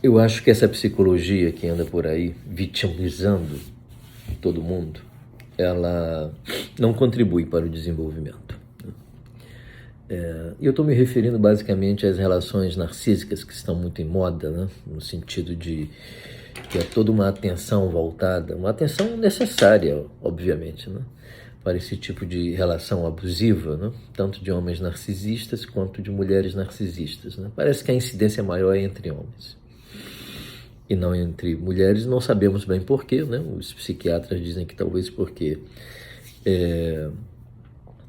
Eu acho que essa psicologia que anda por aí vitimizando todo mundo, ela não contribui para o desenvolvimento. E eu estou me referindo basicamente às relações narcísicas que estão muito em moda, né? No sentido de que é toda uma atenção voltada, uma atenção necessária, obviamente, né? Para esse tipo de relação abusiva, né? Tanto de homens narcisistas quanto de mulheres narcisistas. Né? Parece que a incidência maior é entre homens e não entre mulheres. Não sabemos bem porquê, né? Os psiquiatras dizem que talvez porque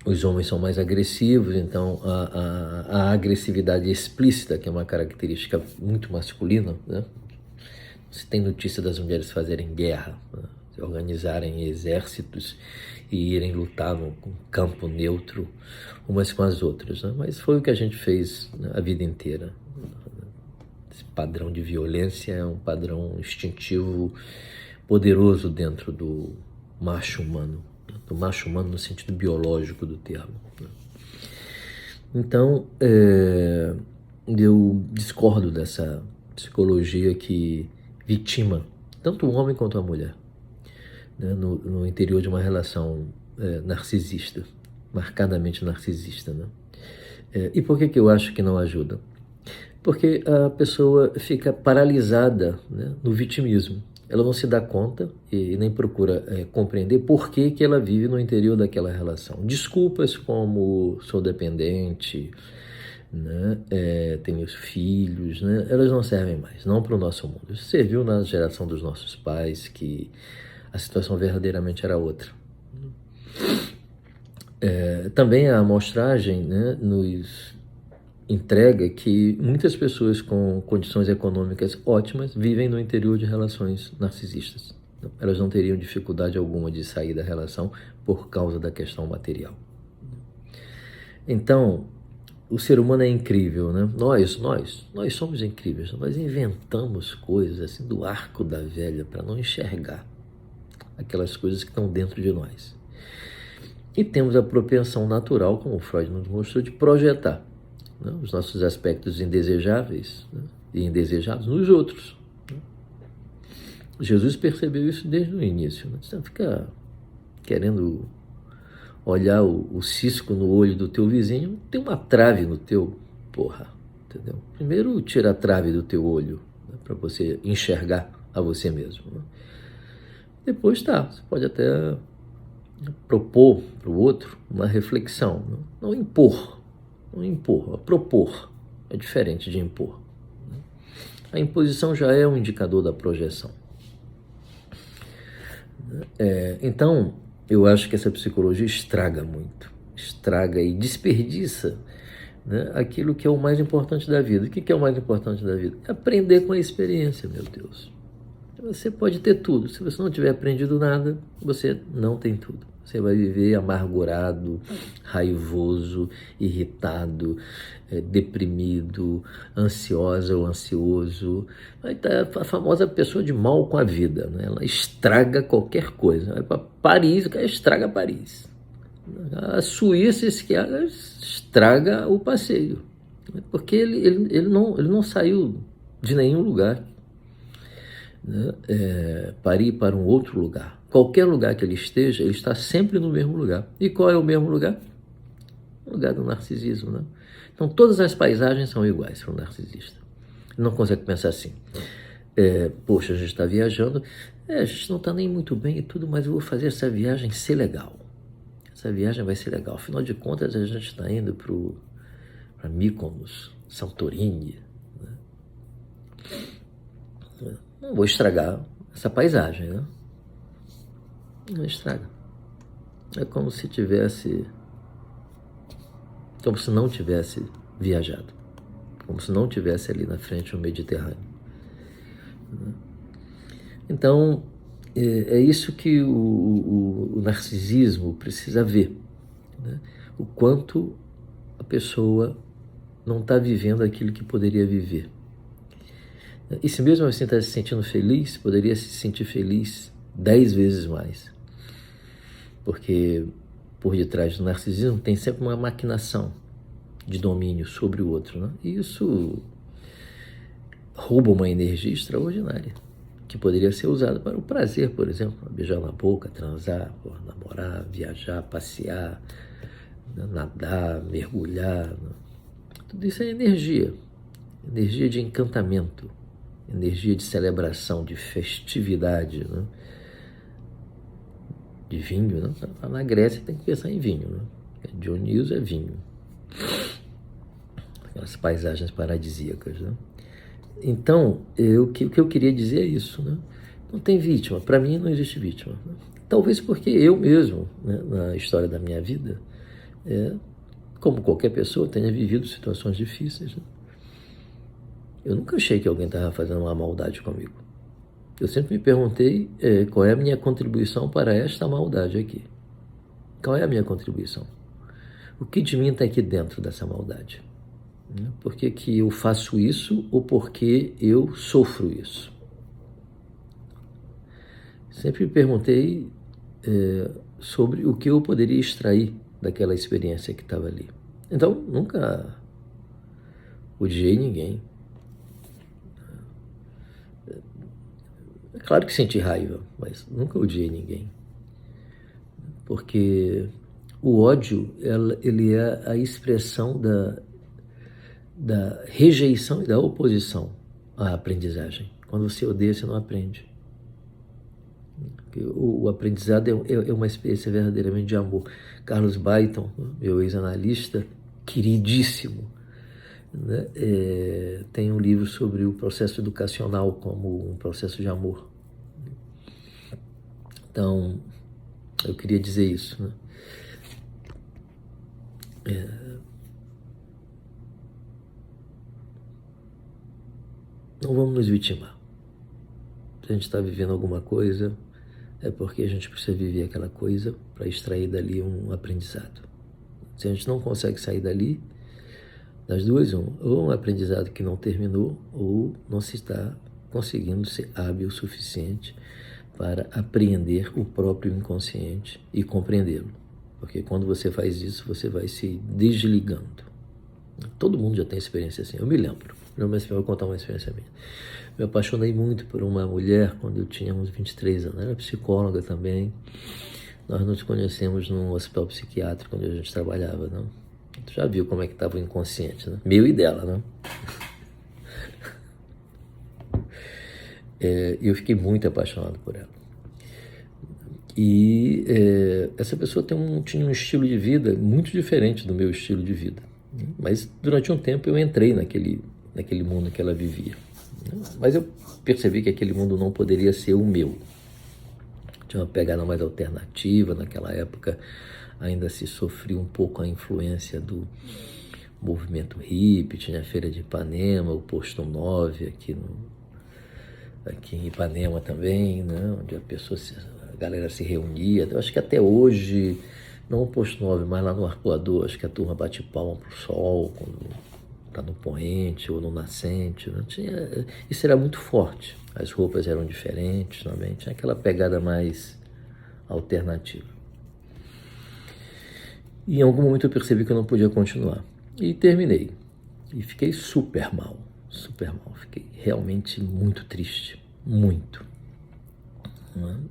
os homens são mais agressivos, então a agressividade explícita, que é uma característica muito masculina, né? Se tem notícia das mulheres fazerem guerra, né? Se organizarem exércitos e irem lutar num campo neutro umas com as outras, né? Mas foi o que a gente fez, né, a vida inteira. Esse padrão de violência é um padrão instintivo poderoso dentro do macho humano, do macho humano no sentido biológico do termo. Então, eu discordo dessa psicologia que vitima tanto o homem quanto a mulher, né, no interior de uma relação narcisista, marcadamente narcisista. Né? E por que eu acho que não ajuda? Porque a pessoa fica paralisada, né, no vitimismo. Ela não se dá conta e nem procura compreender por que ela vive no interior daquela relação. Desculpas como sou dependente, né, tenho filhos, né, elas não servem mais, não para o nosso mundo. Isso serviu na geração dos nossos pais, que a situação verdadeiramente era outra. Também a amostragem, né, nos entrega que muitas pessoas com condições econômicas ótimas vivem no interior de relações narcisistas. Elas não teriam dificuldade alguma de sair da relação por causa da questão material. Então, o ser humano é incrível, né? Nós somos incríveis. Nós inventamos coisas assim do arco da velha para não enxergar aquelas coisas que estão dentro de nós. E temos a propensão natural, como Freud nos mostrou, de projetar, né, os nossos aspectos indesejáveis, né, e indesejados nos outros. Né? Jesus percebeu isso desde o início. Né? Você não fica querendo olhar o cisco no olho do teu vizinho, tem uma trave no teu, porra, entendeu? Primeiro tira a trave do teu olho, né, para você enxergar a você mesmo. Né? Depois você pode até propor para o outro uma reflexão, não impor, propor é diferente de impor. A imposição já é um indicador da projeção. Então, eu acho que essa psicologia estraga muito, estraga e desperdiça, né, aquilo que é o mais importante da vida. O que é o mais importante da vida? É aprender com a experiência, meu Deus. Você pode ter tudo, se você não tiver aprendido nada, você não tem tudo. Você vai viver amargurado, raivoso, irritado, deprimido, ansiosa ou ansioso. Vai estar a famosa pessoa de mal com a vida, né? Ela estraga qualquer coisa. Vai para Paris, estraga Paris. A Suíça estraga o passeio, porque ele não saiu de nenhum lugar, né, para ir para um outro lugar. Qualquer lugar que ele esteja, ele está sempre no mesmo lugar. E qual é o mesmo lugar? O lugar do narcisismo, né? Então todas as paisagens são iguais para o narcisista. Ele não consegue pensar assim, poxa, a gente está viajando, a gente não está nem muito bem e tudo, mas eu vou fazer essa viagem ser legal. Essa viagem vai ser legal. Afinal de contas, a gente está indo para Mykonos, Santorini, né? Não vou estragar essa paisagem, né? Não estraga. É como se não tivesse viajado, como se não tivesse ali na frente o Mediterrâneo. Então, é isso que o narcisismo precisa ver, né? O quanto a pessoa não está vivendo aquilo que poderia viver. E se mesmo assim está se sentindo feliz, poderia se sentir feliz 10 vezes mais. Porque por detrás do narcisismo tem sempre uma maquinação de domínio sobre o outro, né? E isso rouba uma energia extraordinária, que poderia ser usada para o prazer, por exemplo, beijar na boca, transar, namorar, viajar, passear, nadar, mergulhar. Tudo isso é energia, energia de encantamento, energia de celebração, de festividade, né? De vinho, né? Na Grécia tem que pensar em vinho, né? Dionísio é vinho, aquelas paisagens paradisíacas, né? Então, o que eu queria dizer é isso, né? Não tem vítima, para mim não existe vítima, né? Talvez porque eu mesmo, né, na história da minha vida, como qualquer pessoa, tenha vivido situações difíceis, né? Eu nunca achei que alguém estava fazendo uma maldade comigo. Eu sempre me perguntei qual é a minha contribuição para esta maldade aqui. Qual é a minha contribuição? O que de mim está aqui dentro dessa maldade? Por que que eu faço isso ou por que eu sofro isso? Sempre me perguntei sobre o que eu poderia extrair daquela experiência que estava ali. Então, nunca odiei ninguém. É claro que senti raiva, mas nunca odiei ninguém. Porque o ódio, ele é a expressão da rejeição e da oposição à aprendizagem. Quando você odeia, você não aprende. O aprendizado é uma experiência verdadeiramente de amor. Carlos Byton, meu ex-analista, queridíssimo, né? Tem um livro sobre o processo educacional como um processo de amor. Então, eu queria dizer isso, né? Não vamos nos vitimar. Se a gente está vivendo alguma coisa, é porque a gente precisa viver aquela coisa para extrair dali um aprendizado. Se a gente não consegue sair dali, das duas, ou um aprendizado que não terminou, ou não se está conseguindo ser hábil o suficiente para apreender o próprio inconsciente e compreendê-lo. Porque quando você faz isso, você vai se desligando. Todo mundo já tem experiência assim. Eu me lembro. Eu vou contar uma experiência minha. Me apaixonei muito por uma mulher quando eu tinha uns 23 anos. Ela era psicóloga também. Nós nos conhecemos num hospital psiquiátrico onde a gente trabalhava, né? Tu já viu como é que estava o inconsciente, né? Meu e dela, né? Eu fiquei muito apaixonado por ela. E essa pessoa tinha um estilo de vida muito diferente do meu estilo de vida. Mas durante um tempo eu entrei naquele mundo que ela vivia. Mas eu percebi que aquele mundo não poderia ser o meu. Tinha uma pegada mais alternativa. Naquela época ainda se sofria um pouco a influência do movimento hippie. Tinha a Feira de Ipanema, o Posto 9 aqui em Ipanema também, né? Onde a galera se reunia. Eu acho que até hoje, não o Posto 9, mas lá no Arpoador, acho que a turma bate palma pro sol quando está no poente ou no nascente, né? Isso era muito forte. As roupas eram diferentes também, tinha aquela pegada mais alternativa. E em algum momento eu percebi que eu não podia continuar. E terminei. E fiquei super mal. Fiquei realmente muito triste. Muito.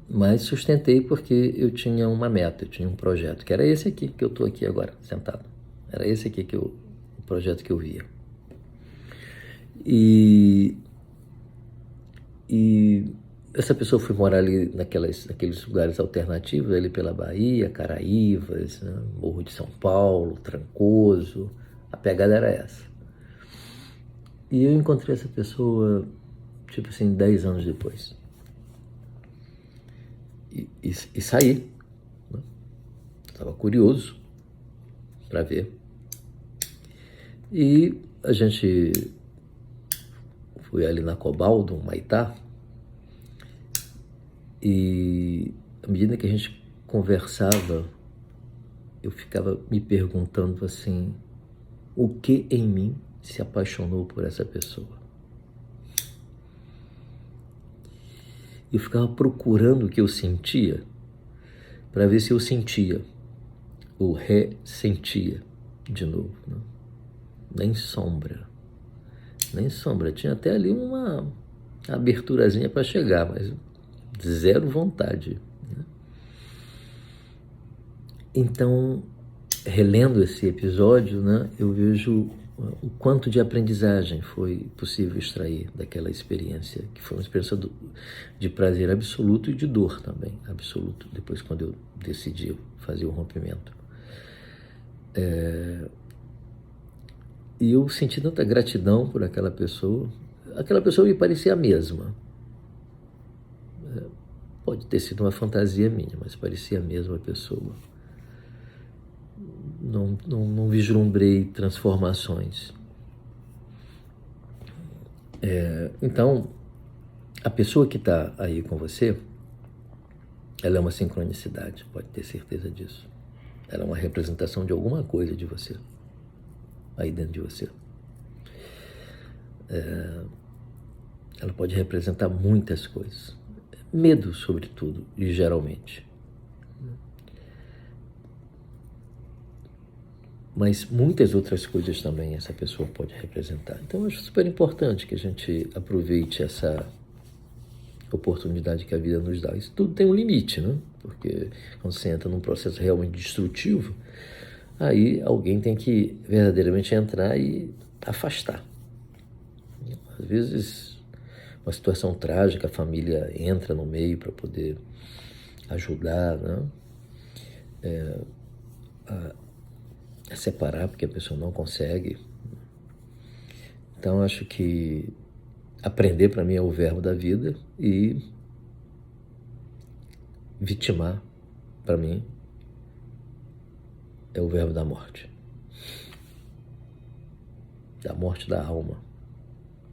Mas sustentei porque eu tinha uma meta, eu tinha um projeto, que era esse aqui, que eu estou aqui agora, sentado. Era esse aqui o projeto que eu via. E essa pessoa foi morar ali naqueles lugares alternativos, ali pela Bahia, Caraívas, né? Morro de São Paulo, Trancoso. A pegada era essa. E eu encontrei essa pessoa, tipo assim, 10 anos depois. E saí. Né? Estava curioso para ver. E a gente foi ali na Cobaldo, Humaitá, e à medida que a gente conversava, eu ficava me perguntando assim, o que em mim se apaixonou por essa pessoa? Eu ficava procurando o que eu sentia para ver se eu sentia ou ressentia de novo. Né? Nem sombra. nem sombra. Tinha até ali uma aberturazinha para chegar, mas zero vontade, né? Então, relendo esse episódio, né, eu vejo o quanto de aprendizagem foi possível extrair daquela experiência, que foi uma experiência de prazer absoluto e de dor também, absoluto, depois quando eu decidi fazer o rompimento. E eu senti tanta gratidão por aquela pessoa me parecia a mesma. Pode ter sido uma fantasia minha, mas parecia a mesma pessoa. Não vislumbrei transformações. Então, a pessoa que está aí com você, ela é uma sincronicidade, pode ter certeza disso. Ela é uma representação de alguma coisa de você, aí dentro de você. Ela pode representar muitas coisas. Medo, sobretudo, e geralmente. Mas muitas outras coisas também essa pessoa pode representar. Então, eu acho super importante que a gente aproveite essa oportunidade que a vida nos dá. Isso tudo tem um limite, né? Porque quando você entra num processo realmente destrutivo, aí alguém tem que verdadeiramente entrar e afastar. Às vezes, uma situação trágica, a família entra no meio para poder ajudar, né? A separar, porque a pessoa não consegue. Então, acho que aprender, para mim, é o verbo da vida, e vitimar, para mim, é o verbo da morte. Da morte da alma.